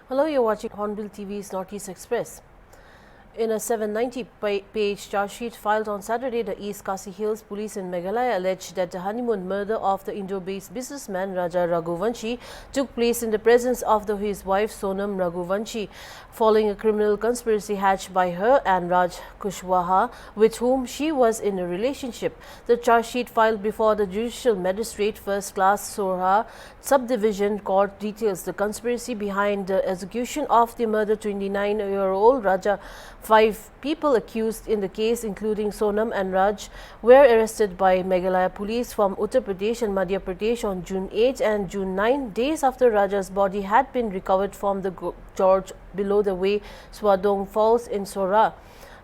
Hello, you're watching Hornbill TV's Northeast Express. In a 790-page charge sheet filed on Saturday, the East Khasi Hills Police in Meghalaya alleged that the honeymoon murder of the Indo-based businessman Raja Raghuvanshi took place in the presence of his wife Sonam Raghuvanshi, following a criminal conspiracy hatched by her and Raj Kushwaha, with whom she was in a relationship. The charge sheet filed before the Judicial Magistrate First Class Sorha Subdivision Court details the conspiracy behind the execution of the murdered 29-year-old Raja. 5 people accused in the case, including Sonam and Raj, were arrested by Meghalaya police from Uttar Pradesh and Madhya Pradesh on June 8 and June 9, days after Raja's body had been recovered from the gorge below the way Swadong Falls in Sora.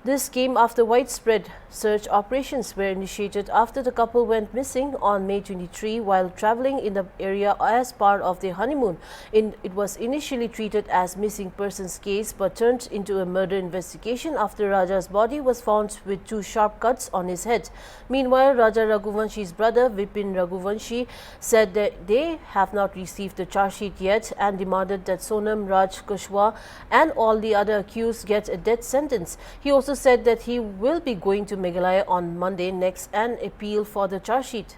This came after widespread search operations were initiated after the couple went missing on May 23 while travelling in the area as part of their honeymoon. It was initially treated as missing persons case but turned into a murder investigation after Raja's body was found with 2 sharp cuts on his head. Meanwhile, Raja Raghuvanshi's brother Vipin Raghuvanshi said that they have not received the charge sheet yet and demanded that Sonam, Raj Kushwaha and all the other accused get a death sentence. He also said that he will be going to Meghalaya on Monday next and appeal for the charge sheet.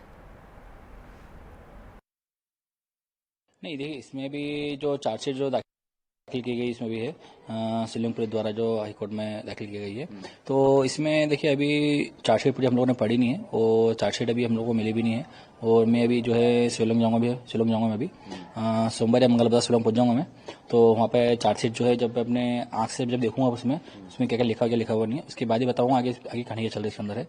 नहीं देखिए, इसमें भी जो chargesheet जो दाखिल की गई इसमें भी है शिलोंग पुलिस द्वारा जो हाईकोर्ट में दाखिल की गई है। तो इसमें देखिए अभी चार्जशीट पूरी हम लोगों ने पढ़ी नहीं है और चार्जशीट अभी हम लोगों को मिली भी नहीं है और मैं अभी जो है शिलोंग जाऊंगा मैं अभी सोमवार या मंगलवार शिलोंग पहुंच जाऊंगा मैं। तो वहाँ पे चार्जशीट जो है जब अपने आँख से जब देखूंगा उसमें क्या क्या लिखा हुआ नहीं है, उसके बाद ही बताऊंगा आगे कहानी क्या चल रही है इसके अंदर है।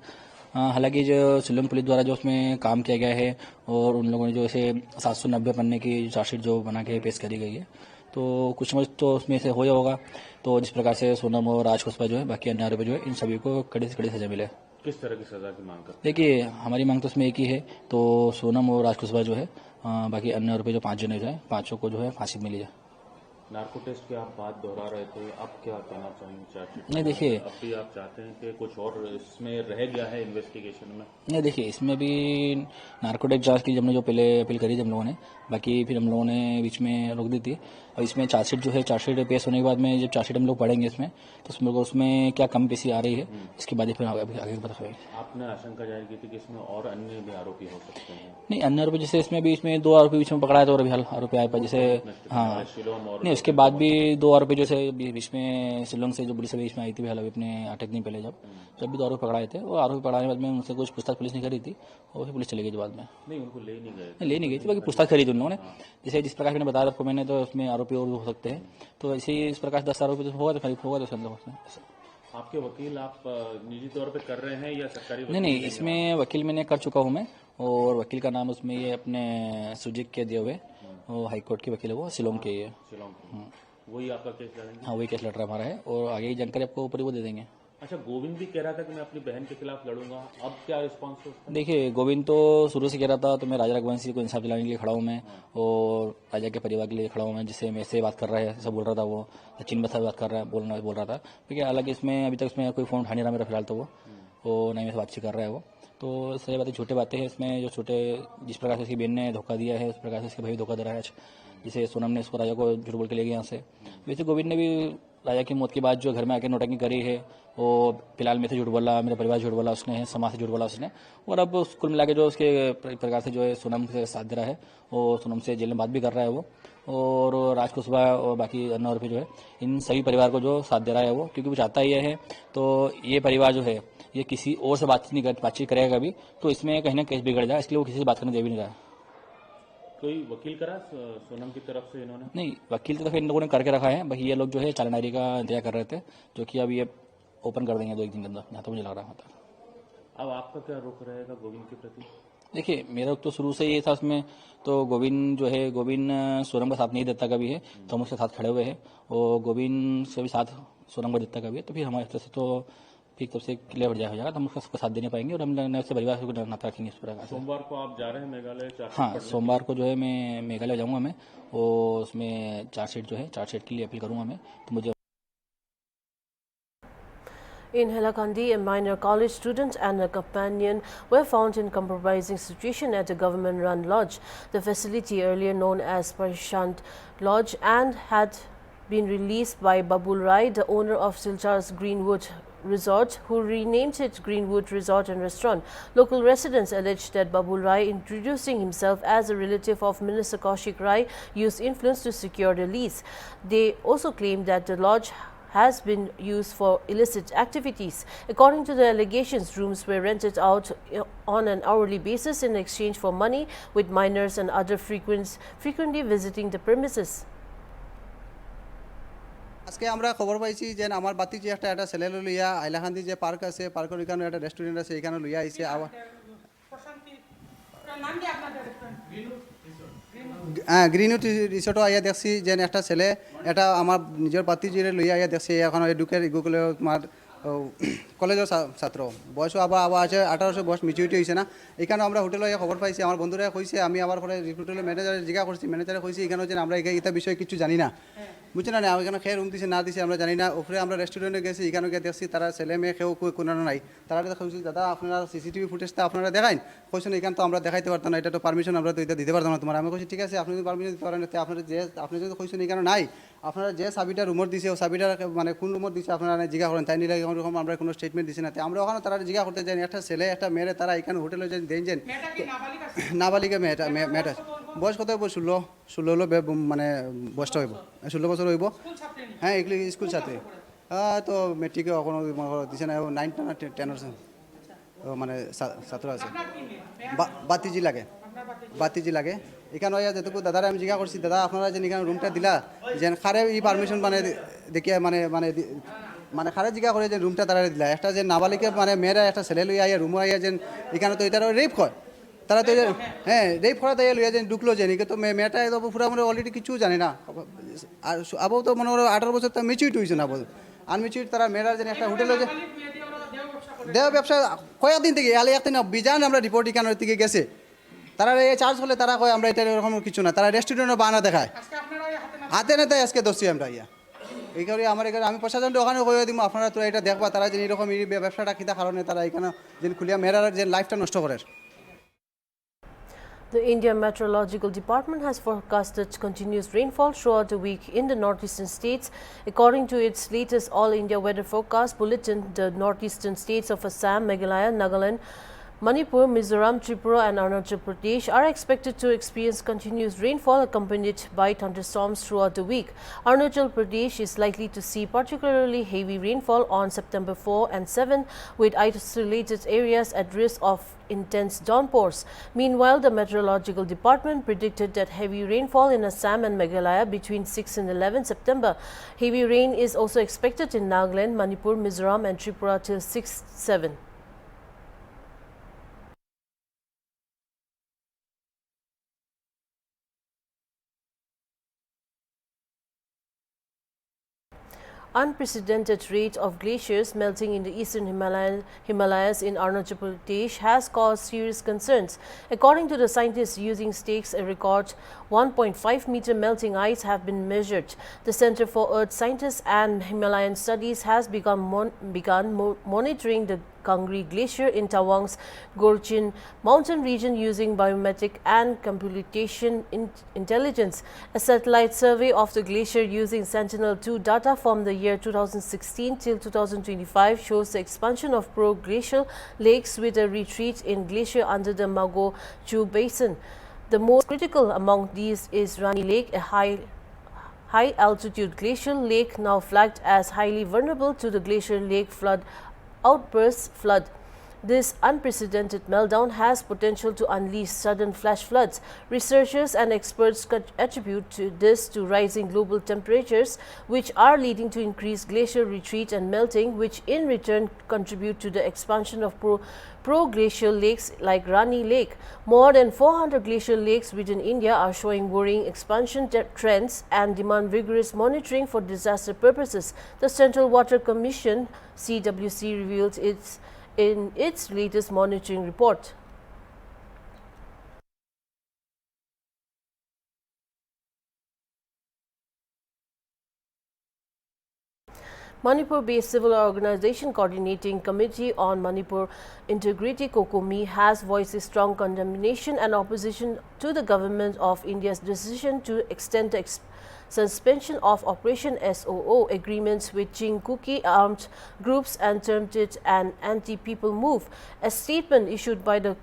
हालांकि जो शिलोंग पुलिस द्वारा जो उसमें काम किया गया है और उन लोगों ने जो ऐसे 790 पन्ने की चार्जशीट जो बना के पेश करी गई है, तो कुछ समझ तो उसमें से हो होगा। तो जिस प्रकार से सोनम और राज कुशवाहा जो है बाकी अन्य आरोपी जो है इन सभी को कड़ी से कड़ी सजा मिले। किस तरह की सजा की मांग करते हैं? देखिए हमारी मांग तो उसमें एक ही है, तो सोनम और राज कुशवाहा जो है बाकी अन्य आरोपी जो 5 जने जो है 5 को जो है फांसी मिली है। नार्को टेस्ट की आप बात दोहरा रहे थे, अब क्या कहना चाहेंगे चार्जशीट? नहीं देखिए, अब भी आप चाहते हैं कि कुछ और इसमें रह गया है इन्वेस्टिगेशन में? नहीं देखिए, इसमें भी नार्कोटिक जांच की हमने जो पहले अपील करी थी हम लोगों ने, बाकी फिर हम लोगों ने बीच में रोक दी थी। और इसमें चार्जशीट जो है चार्जशीट पेश होने के बाद में जब चार्जशीट हम लोग पढ़ेंगे इसमें तो उसमें क्या कमी पेशी आ रही है इसके बाद ही फिर आगे बता पाएंगे। आपने आशंका जाहिर की थी कि इसमें और अन्य भी आरोपी हो सकते हैं? नहीं, अन्य आरोपी जैसे इसमें भी इसमें 2 आरोपी बीच में पकड़ा है तो अभी हाल आरोपी आए पर जैसे हाँ नहीं, उसके बाद भी 2 आरोपी जैसे बीच में शिलोंग से जो पुलिस बीच में आई थी हाल अपने 8 दिन पहले जब भी 2 आरोपी पकड़ाए थे, वो आरोपी पकड़ाने के बाद में उनसे कुछ पूछताछ पुलिस ने करी थी और फिर पुलिस चली गई बाद में। नहीं, उनको ले नहीं गई थी, बाकी पूछताछ करी थी उन लोगों ने। जैसे जिस प्रकार मैंने बताया आपको मैंने, तो उसमें आरोपी और भी हो सकते हैं, तो ऐसे ही इस प्रकार 10 आरोपी होगा तो करीब होगा तो उसमें। आपके वकील आप निजी तौर पे कर रहे हैं या सरकारी? नहीं, इसमें वकील मैंने कर चुका हूँ मैं, और वकील का नाम उसमें ये अपने सुजित के दिए हुए, वो हाईकोर्ट के वकील है, वो शिलोंग के है। वही आपका केस लड़ेंगे? हाँ, वही केस लड़ रहा हमारा है और आगे की जानकारी आपको ऊपर ही वो दे देंगे। अच्छा, गोविंद भी कह रहा था कि मैं अपनी बहन के खिलाफ लड़ूंगा, अब क्या रिस्पॉन्स? देखिए, गोविंद तो शुरू से कह रहा था तो मैं राजा रघुवंशी को इंसाफ दिलाने के लिए खड़ा हूँ मैं, और राजा के परिवार के लिए खड़ा हूँ मैं, जिससे मैं से बात कर रहा है, सब बोल रहा था वो सचिन बसा बात कर रहा है बोल रहा था। ठीक है, हालांकि इसमें अभी तक उसमें कोई फोन उठा नहीं रहा मेरा फिलहाल, तो वो नहीं मेरे से बातचीत कर रहा है वो, तो सही बातें छोटे बातें हैं इसमें, जो छोटे जिस प्रकार से उसकी बहन ने धोखा दिया है उस प्रकार से उसके भाई धोखा दे रहा है। जैसे सोनम ने इसको राजा को झूठ बोल के ले गया यहाँ से, वैसे गोविंद ने भी राजा की मौत के बाद जो घर में आके नोटंकी करी है, वो फिलहाल मेरे से झूठ बोला, मेरे परिवार झूठ बोला उसने, समाज से झूठ बोला उसने, और अब कुल मिला के जो उसके प्रकार से जो है सोनम से साथ दे रहा है, और सोनम से जेल में बात भी कर रहा है वो, और राज कुशवाहा और बाकी अन्य और भी जो है इन सभी परिवार को जो साथ दे रहा है वो, क्योंकि वो चाहता ये है तो ये परिवार जो है ये किसी और से बातचीत करेगा कभी तो इसमें कहीं ना कहीं बिगड़ जाए, इसलिए वो किसी से बात करने दे भी नहीं रहा। कोई वकील करा सोनम की तरफ से इन्होंने? नहीं, वकील तो इन लोगों ने करके रखा है, बाकी ये लोग जो है चालान डायरी का इंतजार कर रहे थे, जो कि अब ये ओपन कर देंगे 2-1 दिन के अंदर, जहाँ तो मुझे लग रहा था। अब आपका क्या रुख रहेगा गोविंद के प्रति? देखिए, मेरा तो शुरू से ये था उसमें, तो गोविंद जो है सोनम का साथ नहीं देता कभी है, तो हम उसके साथ खड़े हुए हैं, और गोविंद से भी साथ सोनम को देता कभी है, तो फिर हमारे तरफ से तो फिर तब से क्लियर बढ़ जाएगा, तो हम उसका साथ दे नहीं पाएंगे और हम उससे परिवार को नाता रखेंगे इस प्रकार। सोमवार को आप जा रहे हैं मेघालय? हाँ, सोमवार को जो है मैं मेघालय जाऊंगा मैं, और उसमें चार्जशीट के लिए अपील करूंगा मैं, तो मुझे। In Hailakandi, a minor college student and a companion were found in compromising situation at a government-run lodge. The facility, earlier known as Parishant Lodge, and had been released by Babul Rai, the owner of Silchar's Greenwood Resort, who renamed it Greenwood Resort and Restaurant. Local residents alleged that Babul Rai, introducing himself as a relative of Minister Kaushik Rai, used influence to secure the lease. They also claimed that the lodge has been used for illicit activities. According to the allegations, rooms were rented out on an hourly basis in exchange for money, with minors and other frequently visiting the premises. আজকে আমরা খবর পাইছি যে আমার বাতি যে একটা ছেলে লইয়া আইলাখান্দি যে পার্ক আছে পার্কের এখানে একটা রেস্টুরেন্ট আছে এখানে লইয়া আইছে আবার হ্যাঁ গ্রিনউড রিসোর্টও আইয়া দেখছি যে একটা ছেলে এটা আমার নিজের বাতি যে লইয়া আইয়া দেখছি এখন এডুকেট গুগলে তোমার কলেজের ছাত্র বয়সও আবার আছে 18 বয়স মিচুরিটি হয়েছে না এখানে আমরা হোটেলে খবর পাইছি আমার বন্ধুরা কইছে আমি আবার পরে হোটেলের ম্যানেজারে জিজ্ঞাসা করছি ম্যানেজারে কইছি এখানে যে আমরা এটা বিষয়ে কিছু জানি না বুঝছেন না এখানে খেয়ে রুম দিছে না দিছে আমরা জানি না ওপরে আমরা রেস্টুরেন্টে গেছি এখানে গিয়ে দেখছি তারা ছেলে মেয়ে খেয়েও কোনো নাই তারা কইছি দাদা আপনারা সিসিটিভি ফুটেজটা আপনারা দেখাইন কইছেন এখানে তো আমরা দেখাইতে পারতাম না এটা তো পারমিশন আমরা তো এটা দিতে পারতাম না তোমার আমি কইছি ঠিক আছে আপনি যদি পারমিশন দিতে পারেন আপনি যদি কইছেন এখানে নাই আপনারা যে চাবিটা রুমর দিছে ও চাবিটা মানে কোন রুমর দিছে আপনারা জিজ্ঞাসা করেন তাই নিলে এরকম আমরা কোনো স্টেটমেন্ট দিছি না আমরা ওখানে তারা জিজ্ঞাসা করতে যাই একটা ছেলে একটা মেয়ে তারা এখানে হোটেলে যে দেন যেন নাবালিকা মেয়েটা বয়স কত হইব 16 হলো মানে বয়সটা হইব 16 বছর হইব হ্যাঁ এগুলি স্কুল ছাত্রী তো মেট্রিকে কোনো দিছে না 9 না 10 মানে ছাত্র আছে বাতিজি লাগে এখানে যেটুকু দাদারা আমি জিজ্ঞাসা করছি দাদা আপনারা যে এখানে রুমটা দিলা যে খারে ই পারমিশন মানে দেখিয়া মানে খারে জিজ্ঞাসা করে যে রুমটা তারা দিলা একটা যে নাবালিকা মানে মেয়েরা একটা ছেলে লইয়া আইয়া রুমে আইয়া যেন এখানে তো এটা রেপ হয় তারা তো হ্যাঁ রেপ করা তাই লইয়া যেন ঢুকলো যে এদিকে তো মেয়েটা তো পুরা মানে অলরেডি কিছু জানে না আর আবু তো মনে করো 18 বছর তো মেচুরিটি হয়েছে না আনমেচুরিটি তারা মেয়েরা যেন একটা হোটেলে যে দেহ ব্যবসা কয়েকদিন থেকে আলে একদিন বিজান আমরা রিপোর্ট এখানের থেকে গেছে তারা এই চার্জ হলে তারা কয় আমরা এটা এরকম কিছু না তারা রেস্টুরেন্টও বানা দেখায় হাতে নেতায় আজকে দোষী আমরা এই কারণে আমার এখানে আমি প্রশাসনটা ওখানে কয়ে দিব আপনারা তোরা এটা দেখবা তারা যে এরকম এই ব্যবসাটা কিতা কারণে তারা এখানে যে খুলিয়া মেয়েরার যে লাইফটা নষ্ট করে The Indian Meteorological Department has forecasted continuous rainfall throughout the week in the northeastern states. According to its latest All India Weather Forecast Bulletin, the northeastern states of Assam, Meghalaya, Nagaland, Manipur, Mizoram, Tripura and Arunachal Pradesh are expected to experience continuous rainfall accompanied by thunderstorms throughout the week. Arunachal Pradesh is likely to see particularly heavy rainfall on September 4 and 7, with isolated areas at risk of intense downpours. Meanwhile, the Meteorological Department predicted that heavy rainfall in Assam and Meghalaya between 6 and 11 September. Heavy rain is also expected in Nagaland, Manipur, Mizoram and Tripura till 6-7. Unprecedented rate of glaciers melting in the eastern Himalayas in Arunachal Pradesh has caused serious concerns. According to the scientists using stakes, a record 1.5-meter melting ice have been measured. The Center for Earth Sciences and Himalayan Studies has begun monitoring the Kangri Glacier in Tawang's Gorchin mountain region using biometric and computation intelligence. A satellite survey of the glacier using Sentinel-2 data from the year 2016 till 2025 shows the expansion of pro-glacial lakes with a retreat in glacier under the Mago Chu Basin. The most critical among these is Rani Lake, a high-altitude glacial lake now flagged as highly vulnerable to the glacier lake flood. This unprecedented meltdown has potential to unleash sudden flash floods. Researchers and experts attribute this to rising global temperatures, which are leading to increased glacier retreat and melting, which in return contribute to the expansion of pro-glacial lakes like Rani Lake. More than 400 glacial lakes within India are showing worrying expansion trends and demand vigorous monitoring for disaster purposes. The Central Water Commission, CWC, revealed in its latest monitoring report. Manipur-based civil organization coordinating committee on Manipur integrity (COCOMI) has voiced a strong condemnation and opposition to the government of India's decision to extend the suspension of Operation SOO agreements with Chinkuki armed groups and termed it an anti-people move. A statement issued by the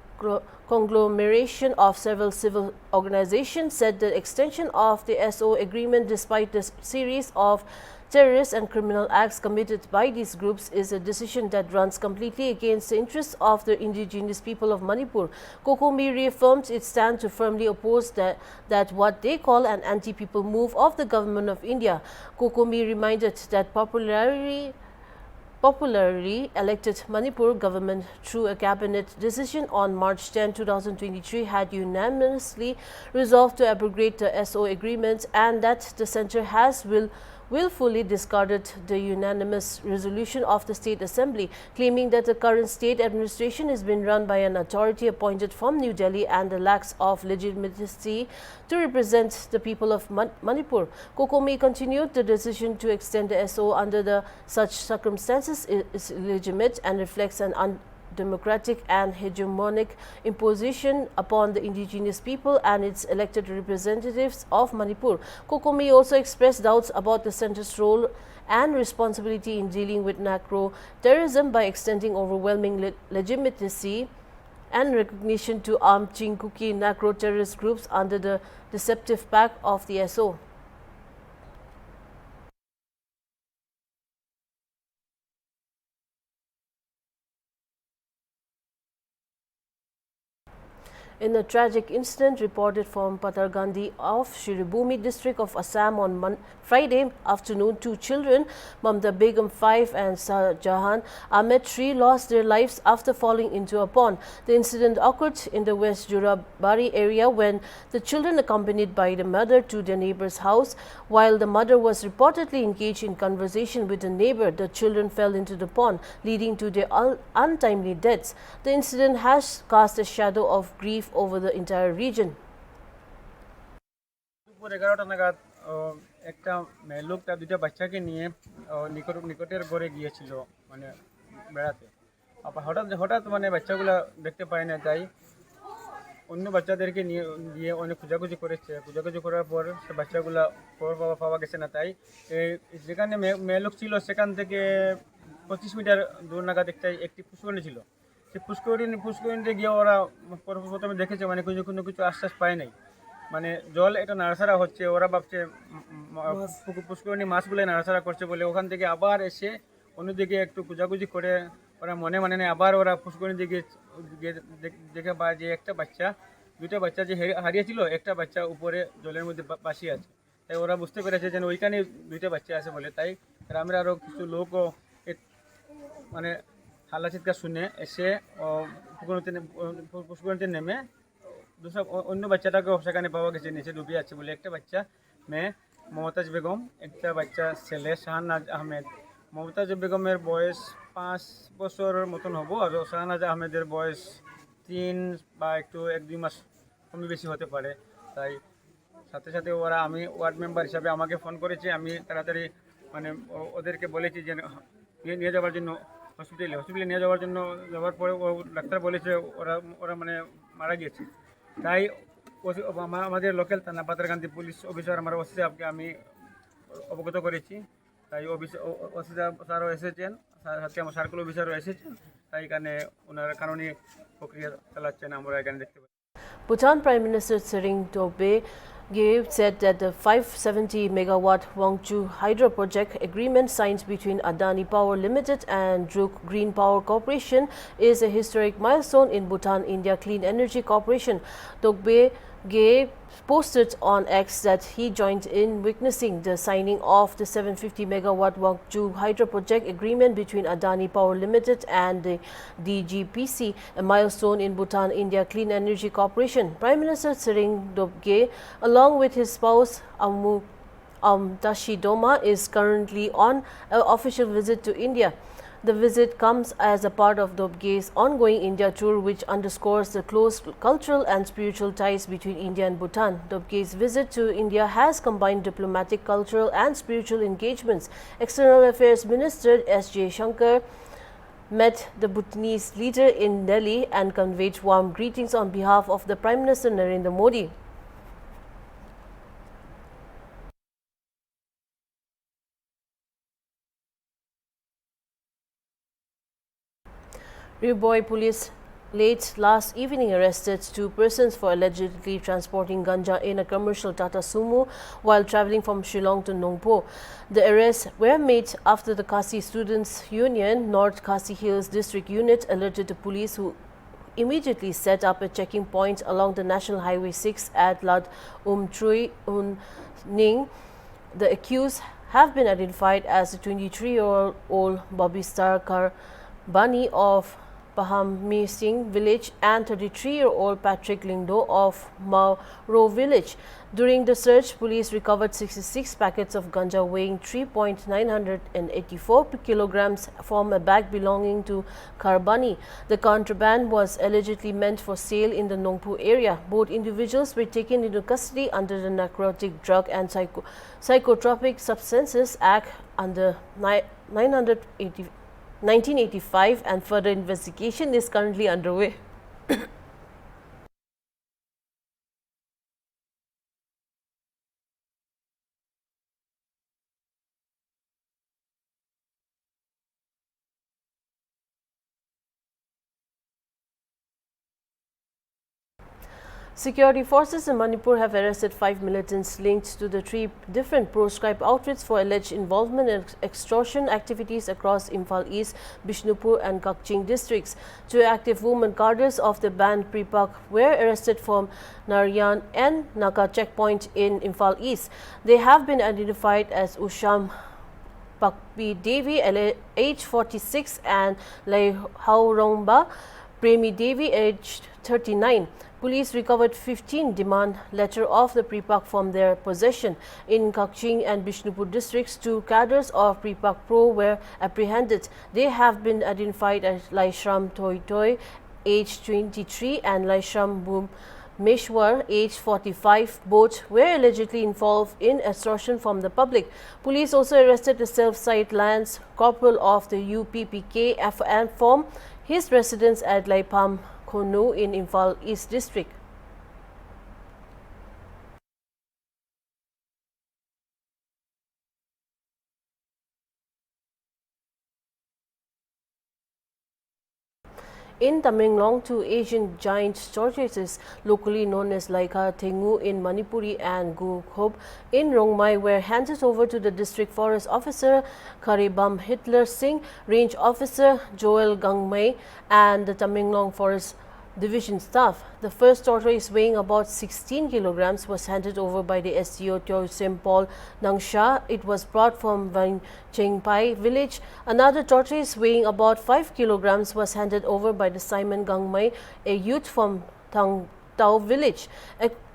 conglomeration of several civil organizations said the extension of the SO agreement, despite the series of terrorist and criminal acts committed by these groups, is a decision that runs completely against the interests of the indigenous people of Manipur. COCOMI reaffirmed its stand to firmly oppose that what they call an anti-people move of the government of India. COCOMI reminded that popularly elected Manipur government through a cabinet decision on March 10, 2023 had unanimously resolved to abrogate the SO agreements, and that the centre has willfully discarded the unanimous resolution of the State Assembly, claiming that the current state administration is being run by an authority appointed from New Delhi and lacks of legitimacy to represent the people of Manipur. COCOMI continued, the decision to extend the SO under such circumstances is illegitimate and reflects an democratic and hegemonic imposition upon the indigenous people and its elected representatives of Manipur. COCOMI also expressed doubts about the centre's role and responsibility in dealing with narco-terrorism by extending overwhelming legitimacy and recognition to armed Chinkuki narco-terrorist groups under the deceptive pact of the SO. In a tragic incident reported from Patargandi of Shiribhumi district of Assam on Friday afternoon, two children, Mamta Begum 5 and Jahan Ahmed 3, lost their lives after falling into a pond. The incident occurred in the West Jurabari area when the children, accompanied by the mother to their neighbor's house, while the mother was reportedly engaged in conversation with a neighbor, the children fell into the pond, leading to their untimely deaths. The incident has cast a shadow of grief over the entire region. দুপুর 11টা নাগাদ একটা লোক তার দুটো বাচ্চাকে নিয়ে নিকটের ঘরে গিয়েছিল মানে বেড়াতে। হঠাৎ মানে বাচ্চাগুলো দেখতে পায় না, তাই অন্য বাচ্চাদেরকে নিয়ে গিয়ে অনেক খোঁজাখুঁজি করেছে। খোঁজাখুঁজি করার পর সে বাচ্চাগুলো পাওয়া গেছে না, তাই যেখানে মেয়ে লোক ছিল সেখান থেকে 25 মিটার দূর নাগাদ একটি পুষ্করিণী ছিল। সেই পুষ্করিণীতে গিয়ে ওরা প্রথমে দেখেছে মানে কোনো কিছু আশ্বাস পায় নাই, মানে জল এটা নাড়াচাড়া হচ্ছে, ওরা ভাবছে পুষ্করিণী মাছগুলো নাড়াচাড়া করছে বলে ওখান থেকে আবার এসে অন্যদিকে একটু খোঁজাখুঁজি করে ওরা মানে নেই, আবার ওরা পুষ্করিণী দিকে দেখে পায় যে দুটো বাচ্চা যে হারিয়েছিল, একটা বাচ্চা উপরে জলের মধ্যে ভাসিয়ে আছে। তাই ওরা বুঝতে পেরেছে যে ওইখানে দুইটা বাচ্চা আছে বলে, তাই গ্রামের আরও কিছু লোকও মানে হাল্লা চিৎকার শুনে এসে পুষ্করিণীতে নেমে অন্য বাচ্চাটাকেও সেখানে পাওয়া গেছে, নিচে ডুবে আছে বলে। একটা বাচ্চা মেয়ে মমতাজ বেগম, একটা বাচ্চা ছেলে শাহনাজ আহমেদ। মমতাজ বেগমের বয়স 5 বছরের মতন হবো, আর শাহনাজ আহমেদের বয়স 3 বা একটু 1-2 মাস কমই বেশি হতে পারে। তাই সাথে সাথে আমি ওয়ার্ড মেম্বার হিসাবে আমাকে ফোন করেছে, আমি তাড়াতাড়ি মানে ওদেরকে বলেছি যে নিয়ে যাওয়ার জন্য হসপিটালে নিয়ে যাওয়ার পরে ডাক্তার বলেছে ওরা মানে মারা গিয়েছে। তাই আমাদের লোকাল থানা পাতারকান্দি পুলিশ অফিসার আমার ওসি সাহেবকে আমি অবগত করেছি, তাই ওসি স্যারও এসেছেন, সাথে আমার সার্কেল অফিসারও এসেছেন, তাই এখানে ওনারা কানুনি প্রক্রিয়া চালাচ্ছেন, আমরা এখানে দেখতে পাই। Bhutan Prime Minister Tsering Tobe said that the 570 megawatt Wangchu hydro project agreement signed between Adani Power Limited and Druk Green Power Corporation is a historic milestone in Bhutan-India Clean Energy Corporation. Tobe posted on X that he joined in witnessing the signing of the 750 megawatt Wangchu hydro project agreement between Adani Power Limited and the DGPC, a milestone in Bhutan-India Clean Energy Corporation. Prime Minister Tsering Dobgye, along with his spouse Tashi Doma, is currently on an official visit to India. The visit comes as a part of Dobge's ongoing India tour, which underscores the close cultural and spiritual ties between India and Bhutan. Dobge's visit to India has combined diplomatic, cultural and spiritual engagements. External Affairs Minister S.J. Shankar met the Bhutanese leader in Delhi and conveyed warm greetings on behalf of the Prime Minister Narendra Modi. Riboy police late last evening arrested 2 persons for allegedly transporting ganja in a commercial Tata Sumo while travelling from Shillong to Nongpo. The arrests were made after the Khasi Students' Union North Khasi Hills District Unit alerted the police, who immediately set up a checking point along the National Highway 6 at Lad Trui Ning. The accused have been identified as the 23-year-old Bobby Star Karbani of Pahami Singh village and 33-year-old Patrick Lingdo of Mauro village. During the search, police recovered 66 packets of ganja weighing 3.984 kilograms from a bag belonging to Karbani. The contraband was allegedly meant for sale in the Nongpu area. Both individuals were taken into custody under the Narcotic Drug and Psychotropic Substances Act under 1985, and further investigation is currently underway. Security forces in Manipur have arrested 5 militants linked to the 3 different proscribed outfits for alleged involvement in extortion activities across Imphal East, Bishnupur and Kakching districts. 2 active women cadres of the band Pripak were arrested from Narayan and Naka checkpoint in Imphal East. They have been identified as Usham Pakpi Devi, age 46, and Lai Haurongba Premi Devi, aged 39. Police recovered 15 demand letter of the Pripak from their possession. In Kakching and Bishnupur districts, 2 cadres of Pripak Pro were apprehended. They have been identified as Laishram Toy, age 23, and Laishram Boom Meshwar, age 45. Both were allegedly involved in extortion from the public. Police also arrested the self-site Lance Corporal of the UPPK and from his residence at Laipam Khonu in Imphal East District. In Tamenglong, 2 Asian giant tortoises, locally known as Laika Tengu in Manipuri and Gukhob in Rongmai, were handed over to the District Forest Officer Karibam Hitler Singh, Range Officer Joel Gangmai and the Tamenglong Forest Division staff. The first tortoise, weighing about 16 kilograms, was handed over by the SDO Teo Sempol Nangsha. It was brought from Van Chengpai village. Another tortoise, weighing about 5 kilograms, was handed over by the Simon Gangmai, a youth from Thang Tao village.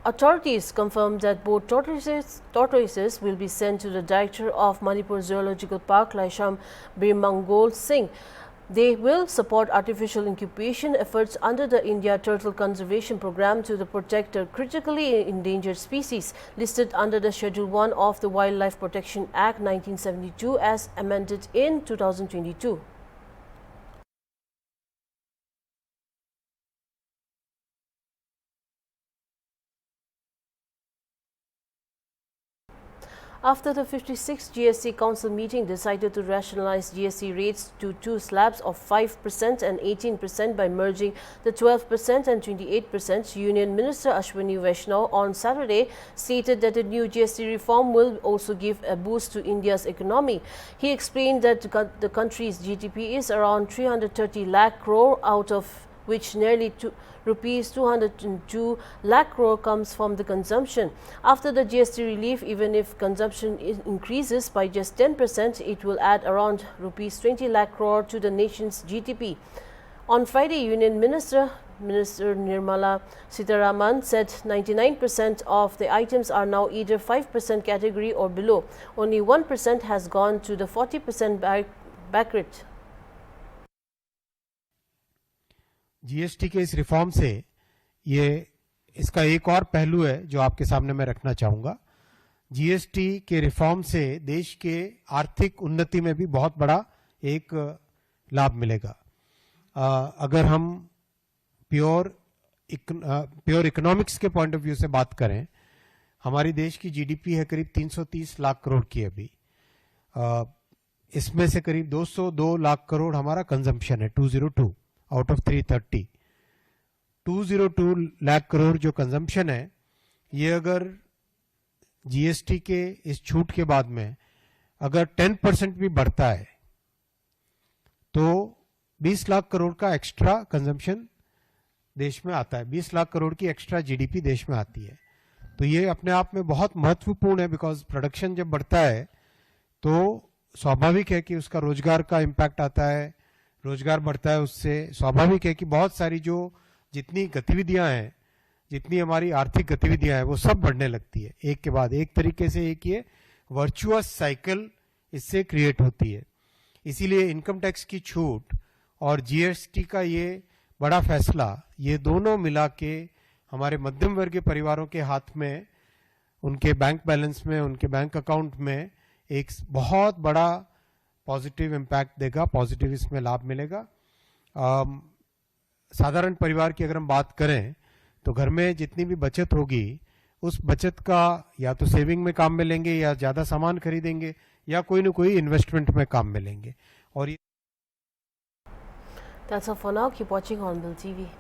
Authorities confirmed that both tortoises will be sent to the Director of Manipur Zoological Park, Laisham Birmangol Singh. They will support artificial incubation efforts under the India Turtle Conservation Program to protect the critically endangered species listed under the Schedule 1 of the Wildlife Protection Act 1972 as amended in 2022. After the 56th GST Council meeting decided to rationalize GST rates to 2 slabs of 5% and 18% by merging the 12% and 28%, Union Minister Ashwini Vaishnaw on Saturday stated that the new GST reform will also give a boost to India's economy. He explained that the country's GDP is around 330 lakh crore, out of which nearly rupees 202 lakh crore comes from the consumption. After the GST relief, even if consumption increases by just 10%, it will add around rupees 20 lakh crore to the nation's GDP. On Friday, Union Minister Nirmala Sitharaman said 99% of the items are now either 5% category or below. Only 1% has gone to the 40% bracket. GST के इस reform से ये इसका एक और पहलू है जो आपके सामने मैं रखना चाहूंगा। जीएसटी के रिफॉर्म से देश के आर्थिक उन्नति में भी बहुत बड़ा एक लाभ मिलेगा। अगर हम प्योर इकोनॉमिक्स के पॉइंट ऑफ व्यू से बात करें, हमारी देश की जीडीपी है करीब 330 लाख करोड़ की अभी। इसमें से करीब 202 लाख करोड़ हमारा कंजम्पशन है, 202 आउट ऑफ 330। 202 लाख करोड़ जो कंजम्पशन है, ये अगर जीएसटी के इस छूट के बाद में अगर 10% भी बढ़ता है तो 20 लाख करोड़ का एक्स्ट्रा कंजम्पशन देश में आता है, 20 लाख करोड़ की एक्स्ट्रा जीडीपी देश में आती है। तो ये अपने आप में बहुत महत्वपूर्ण है, बिकॉज प्रोडक्शन जब बढ़ता है तो स्वाभाविक है कि उसका रोजगार का इम्पैक्ट आता है, रोजगार बढ़ता है, उससे स्वाभाविक है कि बहुत सारी जो जितनी गतिविधियां हैं, जितनी हमारी आर्थिक गतिविधियां हैं, वो सब बढ़ने लगती है एक के बाद एक। तरीके से एक ये वर्चुअस साइकिल इससे क्रिएट होती है। इसीलिए इनकम टैक्स की छूट और जीएसटी का ये बड़ा फैसला, ये दोनों मिला के हमारे मध्यम वर्ग के परिवारों के हाथ में, उनके बैंक बैलेंस में, उनके बैंक अकाउंट में एक बहुत बड़ा पॉजिटिव इम्पैक्ट देगा, पॉजिटिव इसमें लाभ मिलेगा। साधारण परिवार की अगर हम बात करें तो घर में जितनी भी बचत होगी, उस बचत का या तो सेविंग में काम में लेंगे, या ज्यादा सामान खरीदेंगे, या कोई न कोई इन्वेस्टमेंट में काम में लेंगे। और That's all for now. Keep watching Hornbill TV.